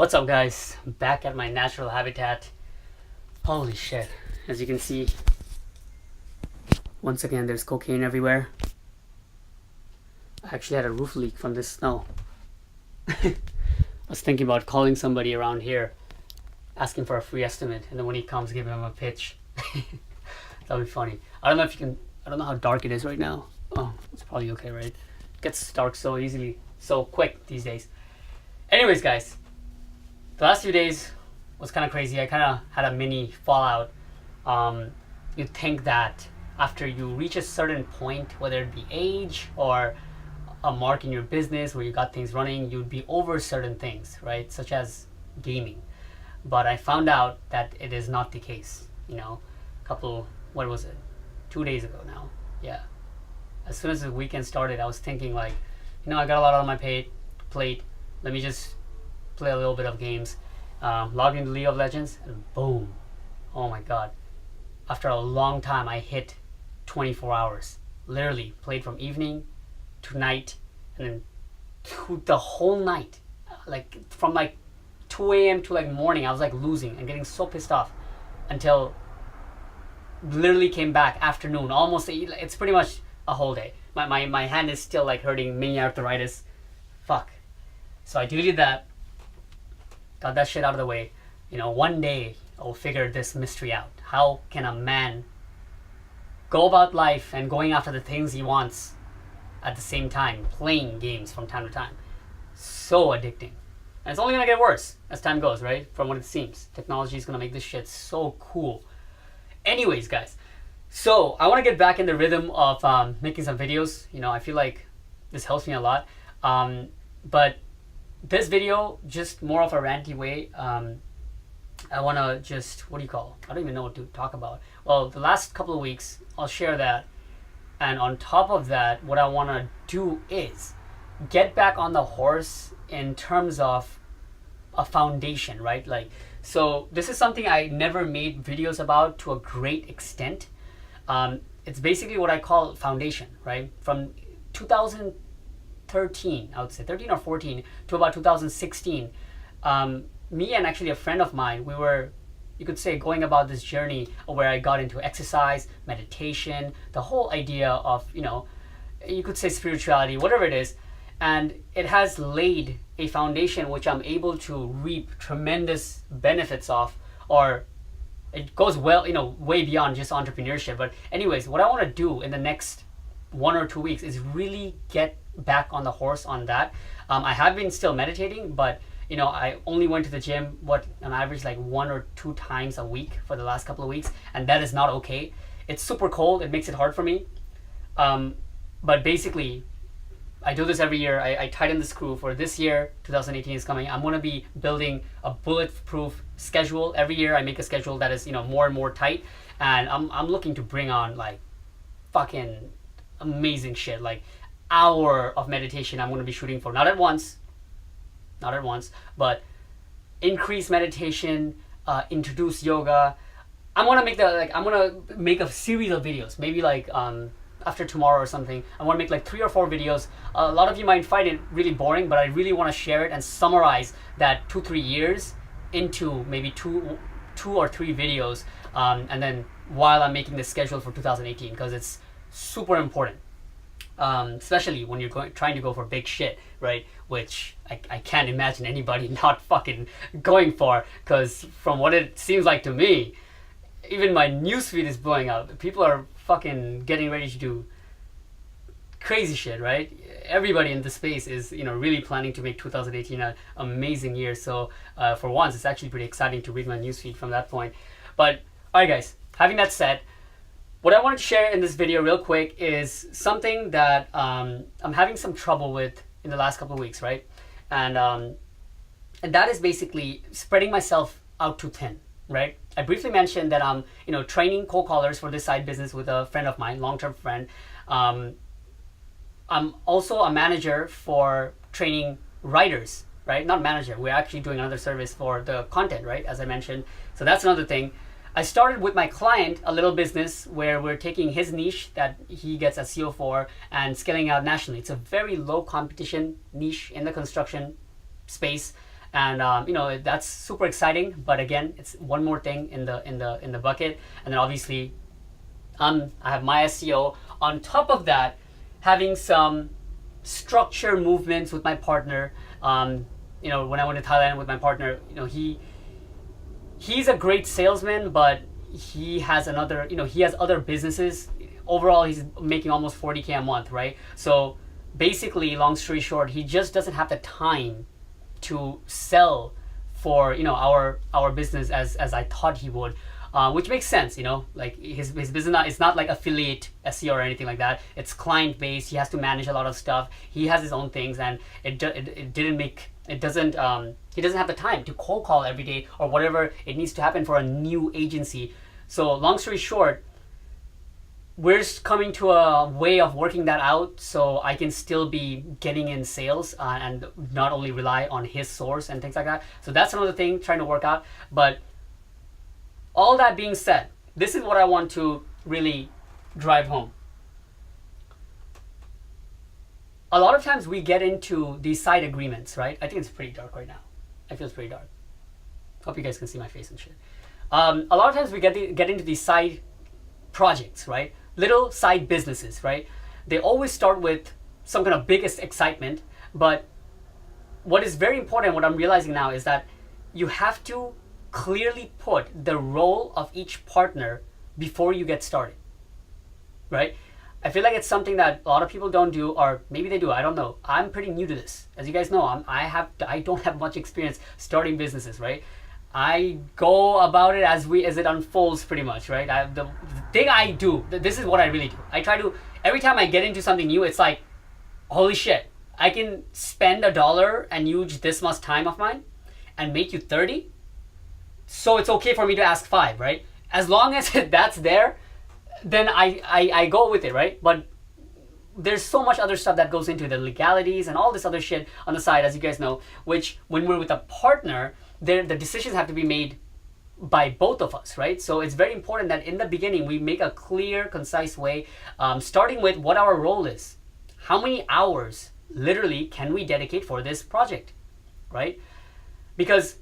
What's up, guys? I'm back at my natural habitat. Holy shit. As you can see, once again, there's cocaine everywhere. I actually had a roof leak from this snow. I was thinking about calling somebody around here, asking for a free estimate, and then when he comes, giving him a pitch. That'll be funny. I don't know how dark it is right now. Oh, it's probably okay, right? It gets dark so easily, so quick these days. Anyways, guys, the last few days was kind of crazy. I kind of had a mini fallout. You'd think that after you reach a certain point, whether it be age or a mark in your business where you got things running, you'd be over certain things, right? Such as gaming. But I found out that it is not the case. What was it? 2 days ago now. Yeah. As soon as the weekend started, I was thinking like, I got a lot on my plate. Let me just play a little bit of games. Logged into League of Legends, and boom. Oh my god. After a long time, I hit 24 hours. Literally, played from evening to night, and then to the whole night. From 2 a.m. to morning, I was losing and getting so pissed off until literally came back afternoon. It's pretty much a whole day. My hand is still hurting, mini arthritis. Fuck. So I deleted that. Got that shit out of the way. One day I'll figure this mystery out. How can a man go about life and going after the things he wants at the same time, playing games from time to time? So addicting. And it's only gonna get worse as time goes, right? From what it seems. Technology is gonna make this shit so cool. Anyways, guys. So I want to get back in the rhythm of making some videos. I feel like this helps me a lot. But this video, just more of a ranty way. I want to just, I don't even know what to talk about. Well, the last couple of weeks, I'll share that. And on top of that, what I want to do is get back on the horse in terms of a foundation, right? So this is something I never made videos about to a great extent. It's basically what I call foundation, right? From 2013, I would say 13 or 14 to about 2016, me and actually a friend of mine, we were, you could say, going about this journey where I got into exercise, meditation, the whole idea of, you could say spirituality, whatever it is. And it has laid a foundation which I'm able to reap tremendous benefits of, or it goes well, way beyond just entrepreneurship. But anyways, what I want to do in the next 1 or 2 weeks is really get back on the horse on that. I have been still meditating, but I only went to the gym on average 1 or 2 times a week for the last couple of weeks, and that is not okay. It's super cold. It makes it hard for me. But basically, I do this every year. I tighten the screw for this year. 2018 is coming. I'm going to be building a bulletproof schedule. Every year I make a schedule that is, more and more tight. And I'm looking to bring on fucking amazing shit. Hour of meditation I'm going to be shooting for. Not at once, but increase meditation, introduce yoga. I'm going to make a series of videos. Maybe after tomorrow or something, I want to make 3 or 4 videos. A lot of you might find it really boring, but I really want to share it and summarize that 2-3 years into maybe two or three videos, and then while I'm making the schedule for 2018, because it's super important, especially when you're trying to go for big shit, right? Which I can't imagine anybody not fucking going for, because from what it seems like to me, even my newsfeed is blowing up. People are fucking getting ready to do crazy shit, right? Everybody in the space is, really planning to make 2018 an amazing year. So for once, it's actually pretty exciting to read my newsfeed from that point. But all right, guys, having that said, what I wanted to share in this video real quick is something that I'm having some trouble with in the last couple of weeks, right? And that is basically spreading myself out too thin, right? I briefly mentioned that I'm, training cold callers for this side business with a friend of mine, long-term friend. I'm also a manager for training writers, right? Not manager. We're actually doing another service for the content, right? As I mentioned. So that's another thing. I started with my client a little business where we're taking his niche that he gets SEO for and scaling out nationally. It's a very low competition niche in the construction space. and that's super exciting. But again, it's one more thing in the bucket. And then obviously, I have my SEO. On top of that, having some structure movements with my partner. When I went to Thailand with my partner, he's a great salesman, but he has other businesses. Overall, he's making almost 40K a month, right? So basically, long story short, he just doesn't have the time to sell for our business as I thought he would, which makes sense. Like his business, it's not like affiliate SEO or anything like that. It's client based. He has to manage a lot of stuff. He has his own things, and it doesn't he doesn't have the time to cold call every day or whatever it needs to happen for a new agency. So long story short, we're coming to a way of working that out so I can still be getting in sales, and not only rely on his source and things like that. So that's another thing trying to work out. But all that being said, this is what I want to really drive home. A lot of times we get into these side agreements, right? I think it's pretty dark right now. I feel it's pretty dark. Hope you guys can see my face and shit. A lot of times we get into these side projects, right? Little side businesses, right? They always start with some kind of biggest excitement, but what is very important, what I'm realizing now, is that you have to clearly put the role of each partner before you get started, right? I feel like it's something that a lot of people don't do, or maybe they do, I don't know. I'm pretty new to this. As you guys know, I don't have much experience starting businesses, right? I go about it as it unfolds pretty much, right? The thing I do, this is what I really do. I try to, every time I get into something new, it's like, holy shit, I can spend $1 and use this much time of mine and make you 30. So it's okay for me to ask 5, right? As long as that's there, then I go with it, right? But there's so much other stuff that goes into the legalities and all this other shit on the side, as you guys know, which when we're with a partner, the decisions have to be made by both of us, right? So it's very important that in the beginning we make a clear, concise way, starting with what our role is. How many hours literally can we dedicate for this project, right? Because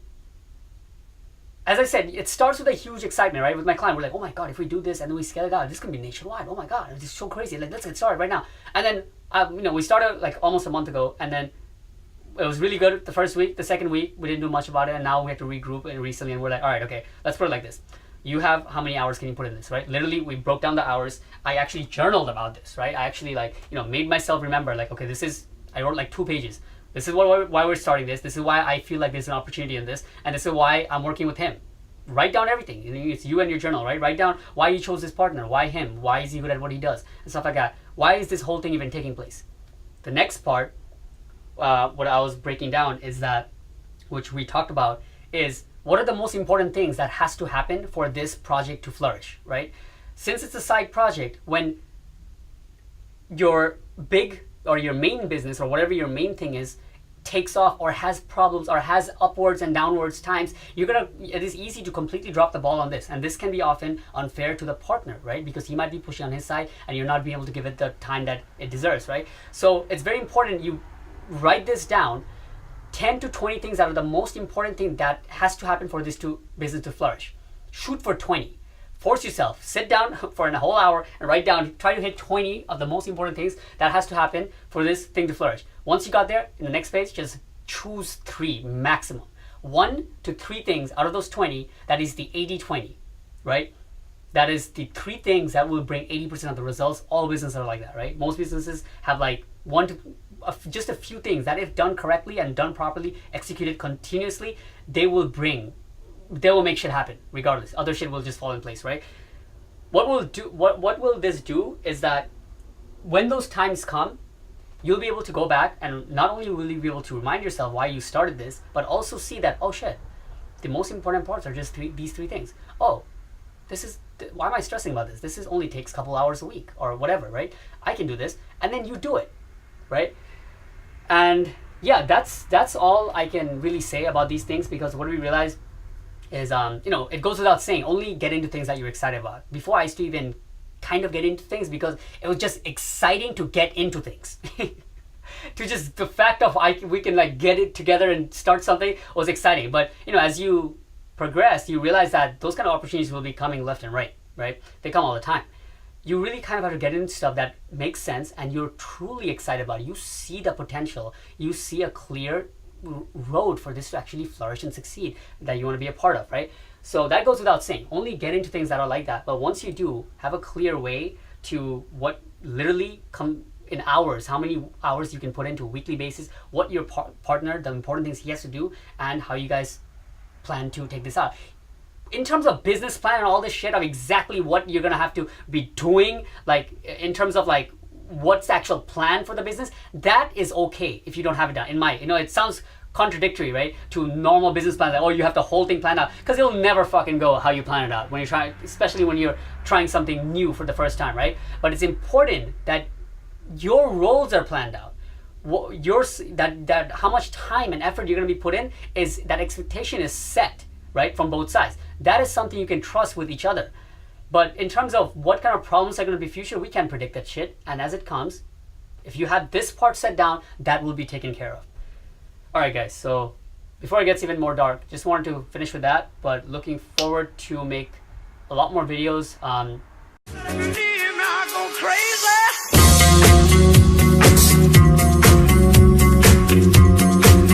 as I said, it starts with a huge excitement, right? With my client, we're like, oh my God, if we do this and then we scale it out, this can be nationwide. Oh my God, it's so crazy. Like, let's get started right now. And then, we started like almost a month ago, and then it was really good the first week. The second week, we didn't do much about it, and now we have to regroup and recently, and we're like, all right, okay, let's put it like this. You have how many hours can you put in this, right? Literally, we broke down the hours. I actually journaled about this, right? I actually made myself remember, like, okay, I wrote like 2 pages. This is why we're starting this. This is why I feel like there's an opportunity in this. And this is why I'm working with him. Write down everything. It's you and your journal, right? Write down why you chose this partner, why him, why is he good at what he does, and stuff like that. Why is this whole thing even taking place? The next part, what I was breaking down is that, which we talked about, is what are the most important things that has to happen for this project to flourish, right? Since it's a side project, when your big or your main business or whatever your main thing is takes off or has problems or has upwards and downwards times, it is easy to completely drop the ball on this, and this can be often unfair to the partner, right? Because he might be pushing on his side and you're not being able to give it the time that it deserves, right? So it's very important you write this down. 10 to 20 things that are the most important thing that has to happen for this business to flourish. Shoot for 20. Force yourself, sit down for a whole hour and write down, try to hit 20 of the most important things that has to happen for this thing to flourish. Once you got there, in the next page, just choose 3 maximum. 1 to 3 things out of those 20, that is the 80-20, right? That is the 3 things that will bring 80% of the results. All businesses are like that, right? Most businesses have like just a few things that if done correctly and done properly, executed continuously, they will make shit happen regardless. Other shit will just fall in place, right? What will this do is that when those times come, you'll be able to go back and not only will you be able to remind yourself why you started this, but also see that, oh shit, the most important parts are just these 3 things. Oh, why am I stressing about this? This only takes a couple hours a week or whatever, right? I can do this, and then you do it, right? And yeah, that's all I can really say about these things, because what we realize is, it goes without saying, only get into things that you're excited about. Before, I used to even kind of get into things because it was just exciting to get into things. to just the fact of we can like get it together and start something was exciting. But as you progress, you realize that those kind of opportunities will be coming left and right. They come all the time. You really kind of have to get into stuff that makes sense and you're truly excited about it. You see the potential. You see a clear road for this to actually flourish and succeed that you want to be a part of, right? So that goes without saying. Only get into things that are like that. But once you do, have a clear way to what literally come in hours, how many hours you can put into a weekly basis, what your partner, the important things he has to do, and how you guys plan to take this out. In terms of business plan and all this shit of exactly what you're gonna have to be doing, like in terms of like what's the actual plan for the business, that is okay if you don't have it done. It sounds contradictory, right, to normal business plan, like, you have the whole thing planned out, because it'll never fucking go how you plan it out when you're trying, especially when you're trying something new for the first time, right? But it's important that your roles are planned out. That how much time and effort you're going to be put in, is that expectation is set, right, from both sides. That is something you can trust with each other. But in terms of what kind of problems are going to be future, we can't predict that shit. And as it comes, if you have this part set down, that will be taken care of. All right, guys. So before it gets even more dark, just wanted to finish with that. But looking forward to make a lot more videos.